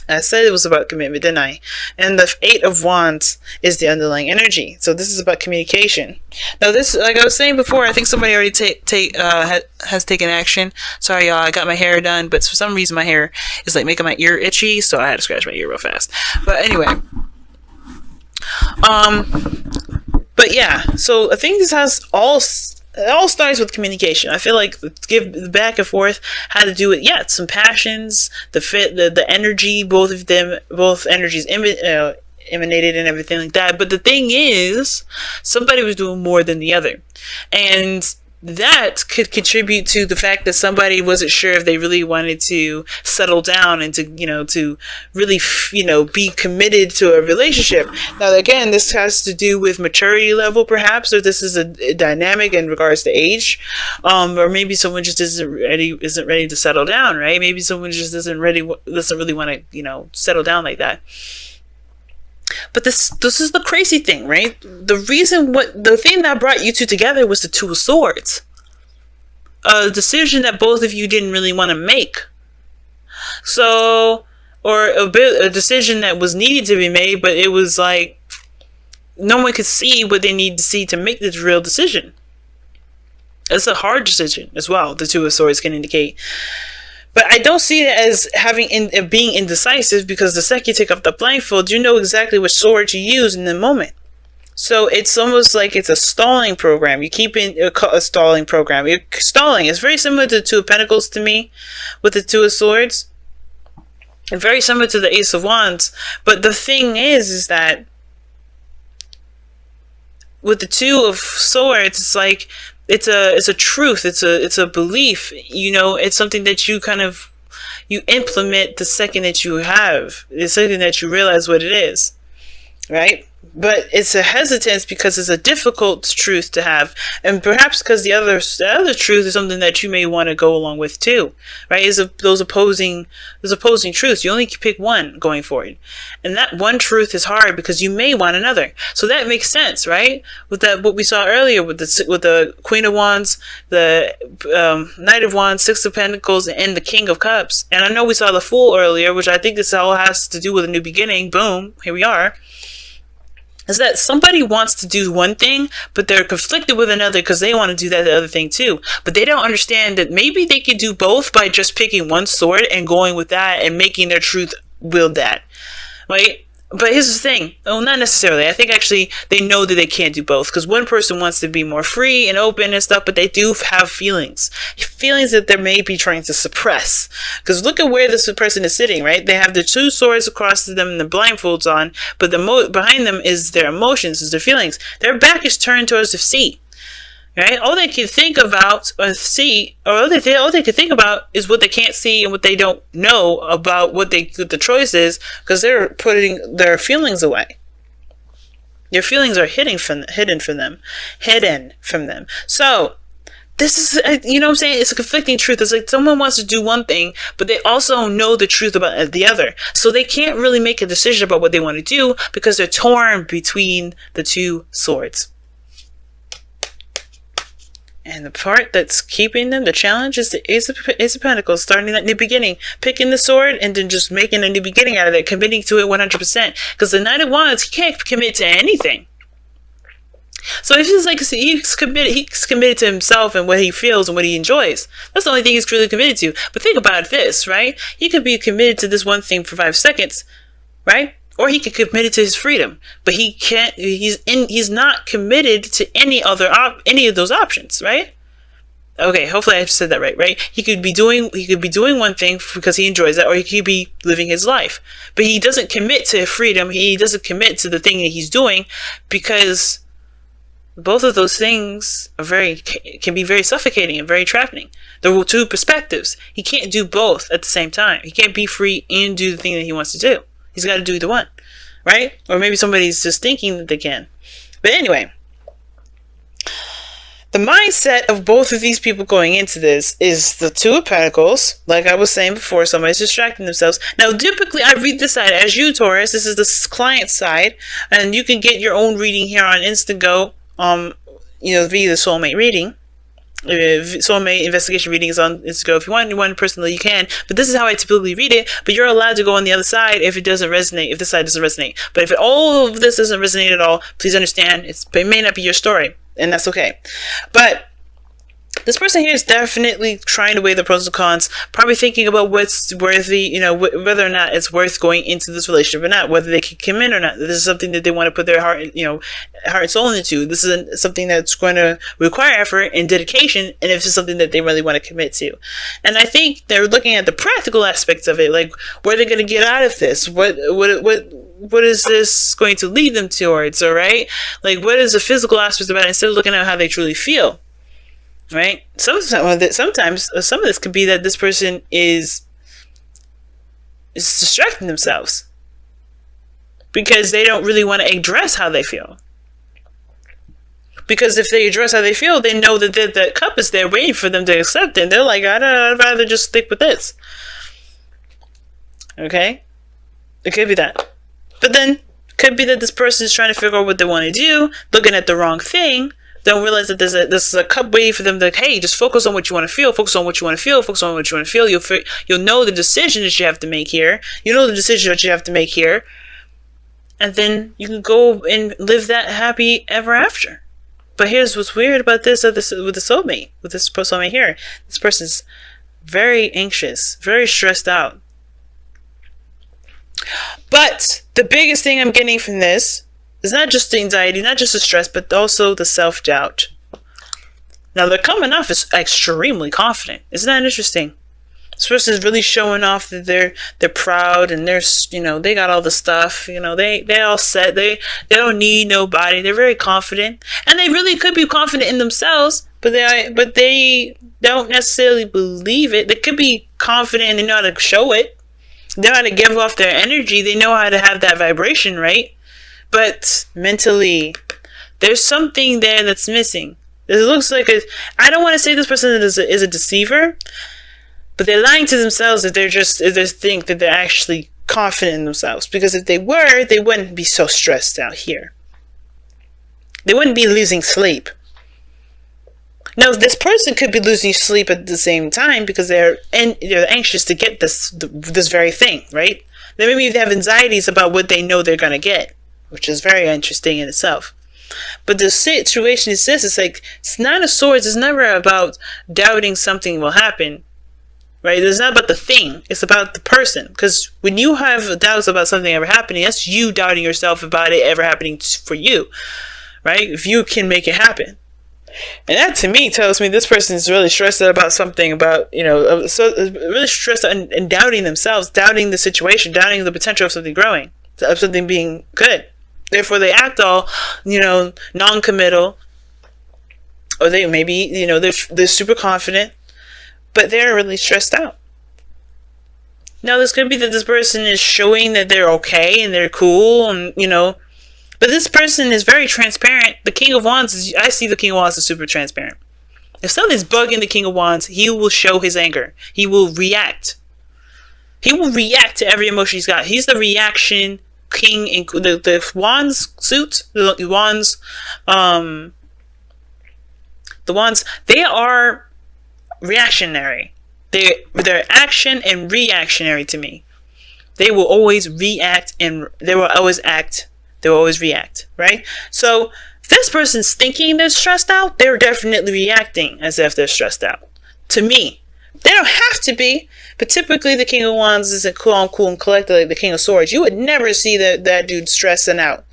I said it was about commitment, didn't I? And the Eight of Wands is the underlying energy. So this is about communication. Now this, like I was saying before, I think somebody already has taken action. Sorry, y'all. I got my hair done, but for some reason my hair is like making my ear itchy, so I had to scratch my ear real fast. But anyway, but yeah. So I think this has all. It all starts with communication. I feel like give back and forth had to do with some passions, the energy, both of them, both energies emanated and everything like that. But the thing is, somebody was doing more than the other, and that could contribute to the fact that somebody wasn't sure if they really wanted to settle down and to really be committed to a relationship. Now again, this has to do with maturity level perhaps, or this is a dynamic in regards to age, or maybe someone just isn't ready to settle down, right? Maybe someone just doesn't really want to settle down like that. But this is the crazy thing, right? The thing that brought you two together was the Two of Swords. A decision that both of you didn't really want to make. So, or a decision that was needed to be made, but it was like no one could see what they need to see to make this real decision. It's a hard decision as well, the Two of Swords can indicate. But I don't see it as being indecisive, because the second you take off the blindfold, you know exactly which sword to use in the moment. So it's almost like it's a stalling program. You keep in a stalling program. You're stalling. It's very similar to the Two of Pentacles to me, with the Two of Swords, and very similar to the Ace of Wands. But the thing is that with the Two of Swords, it's like it's a truth. It's a belief. It's something that you you implement the second that you have. It's something that you realize what it is, right? But it's a hesitance because it's a difficult truth to have, and perhaps because the other truth is something that you may want to go along with too, right? Is those opposing truths. You only pick one going forward, and that one truth is hard because you may want another. So that makes sense, right? With that, what we saw earlier with the Queen of Wands, the Knight of Wands, Six of Pentacles, and the King of Cups. And I know we saw the Fool earlier, which I think this all has to do with a new beginning. Boom, here we are. Is that somebody wants to do one thing, but they're conflicted with another because they want to do the other thing too. But they don't understand that maybe they could do both by just picking one sword and going with that and making their truth wield that, right? But here's the thing. Oh, not necessarily. I think actually they know that they can't do both, because one person wants to be more free and open and stuff, but they do have feelings that they may be trying to suppress. Because look at where this person is sitting, right? They have the two swords across to them and the blindfolds on, but behind them is their emotions, is their feelings. Their back is turned towards the sea. Right? All they can think about or see, or all they can think about is what they can't see and what they don't know about what the choice is, because they're putting their feelings away. Their feelings are hidden from them. So this is, what I'm saying? It's a conflicting truth. It's like someone wants to do one thing, but they also know the truth about the other. So they can't really make a decision about what they want to do because they're torn between the two swords. And the part that's keeping them, the challenge, is the Ace of Pentacles, starting that new beginning, picking the sword and then just making a new beginning out of it, committing to it 100%. Because the Knight of Wands, he can't commit to anything. So if he's committed to himself and what he feels and what he enjoys. That's the only thing he's really committed to. But think about this, right? He could be committed to this one thing for 5 seconds, right? Or he could commit to his freedom, but he can't. He's not committed to any of those options, right? Okay, hopefully I said that right. Right? He could be doing one thing because he enjoys that, or he could be living his life. But he doesn't commit to freedom. He doesn't commit to the thing that he's doing, because both of those things can be very suffocating and very trapping. There are two perspectives. He can't do both at the same time. He can't be free and do the thing that he wants to do. He's got to do either one, right? Or maybe somebody's just thinking that they can. But anyway, the mindset of both of these people going into this is the Two of Pentacles. Like I was saying before, somebody's distracting themselves. Now, typically, I read this side as you, Taurus. This is the client side, and you can get your own reading here on Instago, via the soulmate reading. Soulmate investigation reading is on Instagram. If you want one personally, you can. But this is how I typically read it. But you're allowed to go on the other side if it doesn't resonate, if this side doesn't resonate. But if all of this doesn't resonate at all, please understand it may not be your story, and that's okay. But this person here is definitely trying to weigh the pros and cons, probably thinking about what's worthy, whether or not it's worth going into this relationship or not, whether they can commit or not. This is something that they want to put their heart and soul into. This is something that's going to require effort and dedication, and if it's something that they really want to commit to. And I think they're looking at the practical aspects of it, like, what are they going to get out of this? What is this going to lead them towards, all right? Like, what is the physical aspect about it, instead of looking at how they truly feel? Right? Sometimes some of this could be that this person is distracting themselves because they don't really want to address how they feel. Because if they address how they feel, they know that the cup is there waiting for them to accept it. And they're like, I'd rather just stick with this. Okay? It could be that. But then, it could be that this person is trying to figure out what they want to do, looking at the wrong thing, don't realize that there's a cup waiting for them to, hey, just focus on what you want to feel, focus on what you want to feel, focus on what you want to feel. You'll know the decision that you have to make here. You know the decision that you have to make here. And then you can go and live that happy ever after. But here's what's weird about this with the soulmate, with this soulmate here. This person's very anxious, very stressed out. But the biggest thing I'm getting from this is not just the anxiety, not just the stress, but also the self-doubt. Now, they're coming off as extremely confident. Isn't that interesting? This person is really showing off that they're proud and they got all the stuff. They all set. They don't need nobody. They're very confident, and they really could be confident in themselves, but they don't necessarily believe it. They could be confident and they know how to show it. They know how to give off their energy. They know how to have that vibration, right? But mentally, there's something there that's missing. It looks like I don't want to say this person is a deceiver, but they're lying to themselves if they think that they're actually confident in themselves. Because if they were, they wouldn't be so stressed out here. They wouldn't be losing sleep. Now, this person could be losing sleep at the same time because they're anxious to get this very thing, right? Maybe they have anxieties about what they know they're going to get, which is very interesting in itself. But the situation is this: it's like, it's Nine of Swords. It's never about doubting something will happen, right? It's not about the thing. It's about the person. Because when you have doubts about something ever happening, that's you doubting yourself about it ever happening for you, right? If you can make it happen. And that, to me, tells me this person is really stressed out about something, about, so really stressed out and doubting themselves, doubting the situation, doubting the potential of something growing, of something being good. Therefore, they act all, non-committal, or they maybe, they're super confident, but they're really stressed out. Now, this could be that this person is showing that they're okay and they're cool, and, but this person is very transparent. The King of Wands I see the King of Wands as super transparent. If something's bugging the King of Wands, he will show his anger. He will react. He will react to every emotion he's got. He's the reaction king in the Wands suit. The Wands, they are reactionary. They're action and reactionary to me. They will always react and they will always act. They will always react, right? So if this person's thinking they're stressed out, they're definitely reacting as if they're stressed out. To me, they don't have to be, but typically the King of Wands isn't cool and collected like the King of Swords. You would never see that dude stressing out,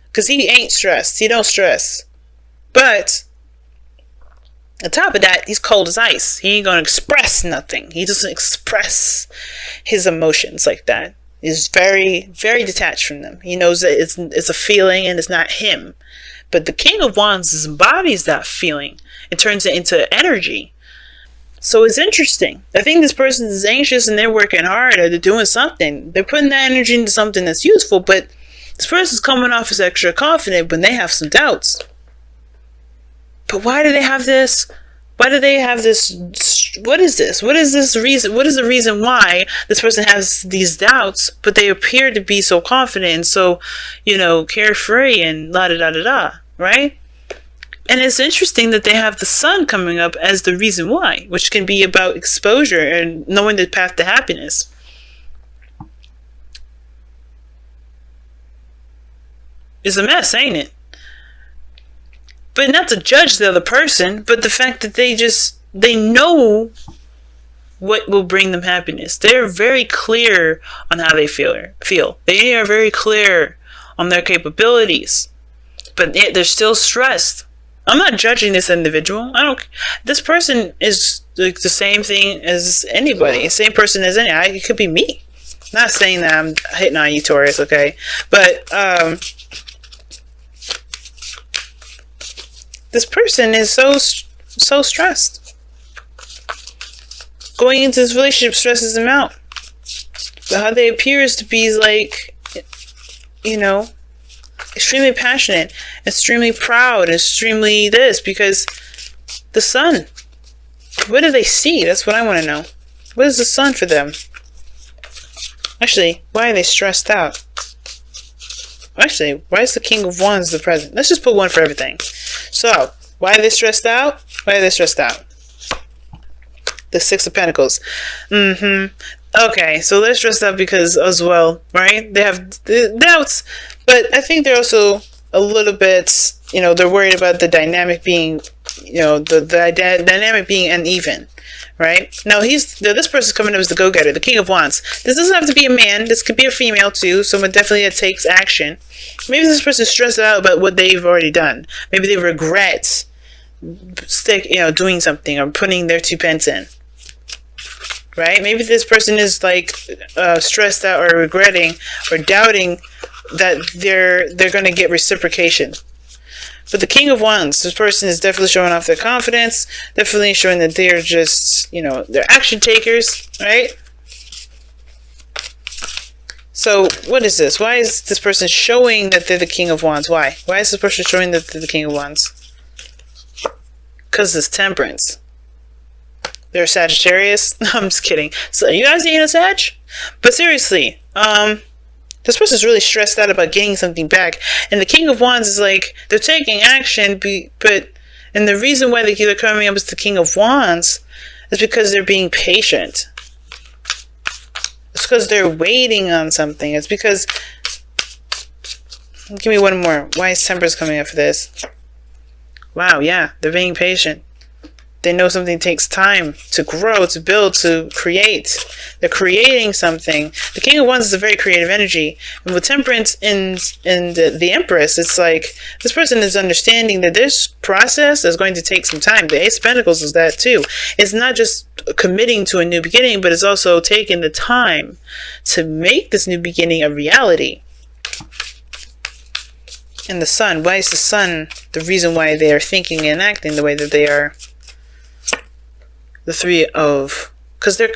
because he ain't stressed. He don't stress. But on top of that, he's cold as ice. He ain't gonna express nothing. He doesn't express his emotions like that. He's very, very detached from them. He knows that it's a feeling and it's not him. But the King of Wands embodies that feeling and turns it into energy. So it's interesting. I think this person is anxious and they're working hard, or they're doing something. They're putting that energy into something that's useful, but this person's coming off as extra confident when they have some doubts. But why do they have this? Why do they have this? What is this? What is this reason? What is the reason why this person has these doubts, but they appear to be so confident and so, carefree and la da da da da, right? And it's interesting that they have the sun coming up as the reason why, which can be about exposure and knowing the path to happiness. It's a mess, ain't it? But not to judge the other person, but the fact that they know what will bring them happiness. They're very clear on how they feel. They are very clear on their capabilities, but they're still stressed. I'm not judging this individual. This person is like the same thing as anybody. Same person as it could be me. Not saying that I'm hitting on you, Taurus, okay? But this person is so stressed. Going into this relationship stresses them out. But how they appears to be like, extremely passionate, extremely proud, extremely this, because the sun. What do they see? That's what I want to know. What is the sun for them? Actually, why are they stressed out? Actually, why is the King of Wands the present? Let's just put one for everything. So, why are they stressed out? Why are they stressed out? The Six of Pentacles. Okay, so they're stressed out because as well, right? They have doubts, but I think they're also a little bit, they're worried about the dynamic being, the dynamic being uneven, right? Now this person's coming up as the go-getter, the King of Wands. This doesn't have to be a man. This could be a female too. Someone definitely that takes action. Maybe this person's stressed out about what they've already done. Maybe they regret doing something or putting their 2 pence in. Right? Maybe this person is like stressed out or regretting or doubting that they're going to get reciprocation. But the King of Wands, this person is definitely showing off their confidence, definitely showing that they're just, they're action takers, right? So what is this? Why is this person showing that they're the King of Wands? Why? Why is this person showing that they're the King of Wands? Because it's Temperance. They're Sagittarius. No, I'm just kidding. So you guys ain't a Sag? But seriously, this person's really stressed out about getting something back. And the King of Wands is like, they're taking action, and the reason why they're coming up as the King of Wands is because they're being patient. It's because they're waiting on something. It's because, give me one more. Why is Temperance coming up for this? Wow, yeah, they're being patient. They know something takes time to grow, to build, to create. They're creating something. The King of Wands is a very creative energy. And with Temperance and the Empress, it's like this person is understanding that this process is going to take some time. The Ace of Pentacles is that too. It's not just committing to a new beginning, but it's also taking the time to make this new beginning a reality. And the Sun, why is the Sun the reason why they are thinking and acting the way that they are? The Three of, because their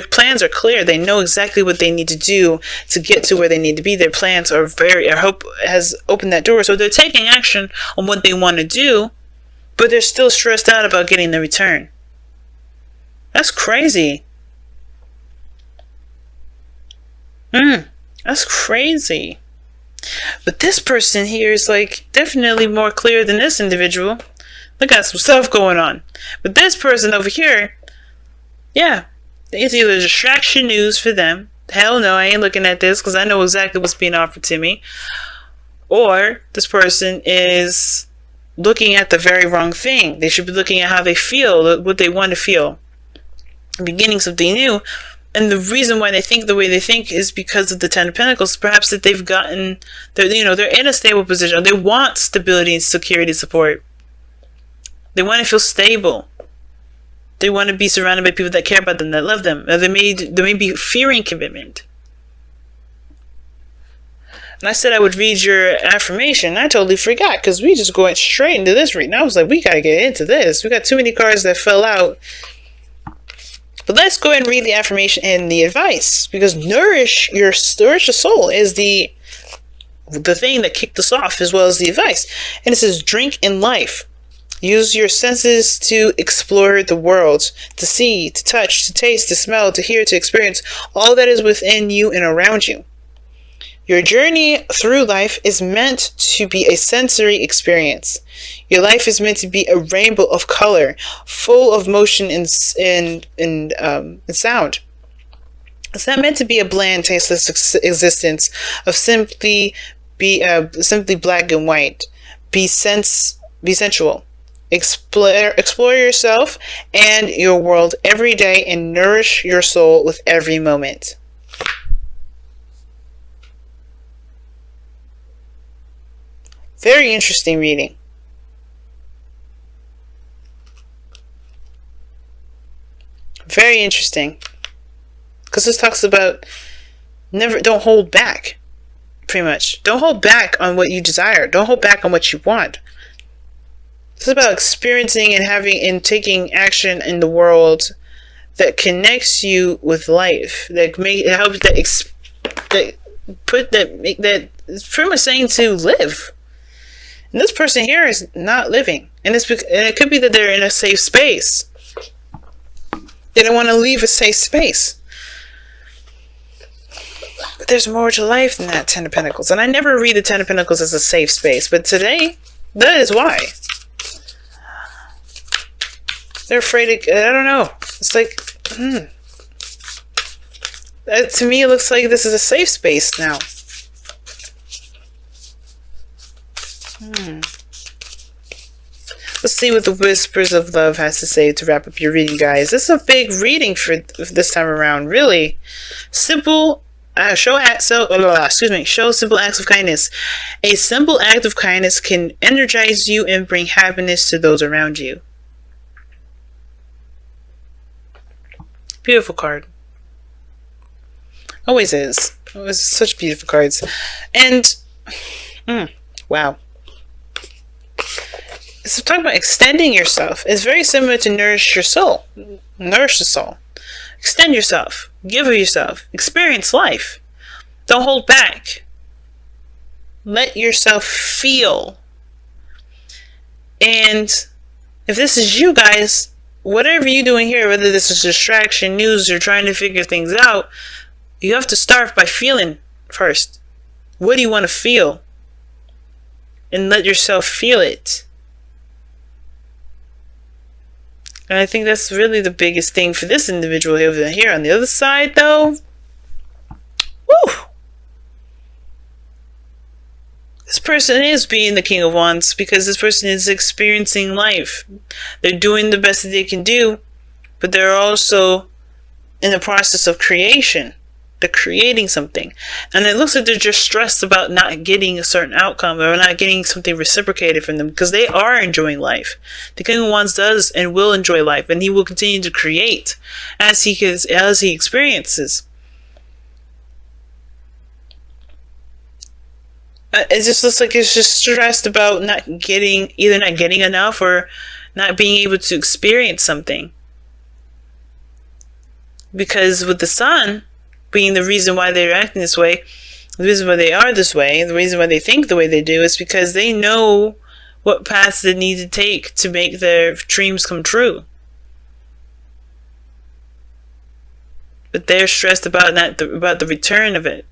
plans are clear. They know exactly what they need to do to get to where they need to be. Their plans are I hope has opened that door. So they're taking action on what they want to do, but they're still stressed out about getting the return. That's crazy. That's crazy. But this person here is like definitely more clear than this individual. They got some stuff going on. But this person over here, yeah, it's either distraction news for them. Hell no, I ain't looking at this because I know exactly what's being offered to me. Or this person is looking at the very wrong thing. They should be looking at how they feel, what they want to feel. Beginning something new. And the reason why they think the way they think is because of the Ten of Pentacles. Perhaps that they've gotten, they're in a stable position. They want stability and security support. They want to feel stable. They want to be surrounded by people that care about them, that love them. They may be fearing commitment. And I said I would read your affirmation. I totally forgot because we just going straight into this reading. I was like, we got to get into this. We got too many cards that fell out. But let's go ahead and read the affirmation and the advice. Because nourish your soul is the thing that kicked us off, as well as the advice. And it says, drink in life. Use your senses to explore the world, to see, to touch, to taste, to smell, to hear, to experience all that is within you and around you. Your journey through life is meant to be a sensory experience. Your life is meant to be a rainbow of color, full of motion and sound. It's not meant to be a bland, tasteless existence of simply black and white. Be sensual. Explore yourself and your world every day and nourish your soul with every moment. Very interesting reading. Very interesting. Because this talks about don't hold back. Pretty much. Don't hold back on what you desire. Don't hold back on what you want. It's about experiencing and having and taking action in the world that connects you with life. That helps that it's pretty much saying to live. And this person here is not living. And it could be that they're in a safe space. They don't want to leave a safe space. But there's more to life than that, Ten of Pentacles. And I never read the Ten of Pentacles as a safe space. But today, that is why. They're afraid of, I don't know. It's like, to me, it looks like this is a safe space now. Let's see what the Whispers of Love has to say to wrap up your reading, guys. This is a big reading for this time around. Really simple. Show simple acts of kindness. A simple act of kindness can energize you and bring happiness to those around you. Beautiful card. Always is. Always such beautiful cards. And wow. So talking about extending yourself. It's very similar to nourish your soul. Nourish the soul. Extend yourself. Give of yourself. Experience life. Don't hold back. Let yourself feel. And if this is you guys, whatever you're doing here, whether this is distraction, news, or trying to figure things out, you have to start by feeling first. What do you want to feel? And let yourself feel it. And I think that's really the biggest thing for this individual over here. On the other side, though, woo! This person is being the King of Wands because this person is experiencing life. They're doing the best that they can do, but they're also in the process of creation. They're creating something. And it looks like they're just stressed about not getting a certain outcome or not getting something reciprocated from them because they are enjoying life. The King of Wands does and will enjoy life, and he will continue to create as he experiences. It just looks like he's just stressed about either not getting enough or not being able to experience something. Because with the Sun being the reason why they're acting this way, the reason why they are this way, the reason why they think the way they do is because they know what paths they need to take to make their dreams come true. But they're stressed about the return of it.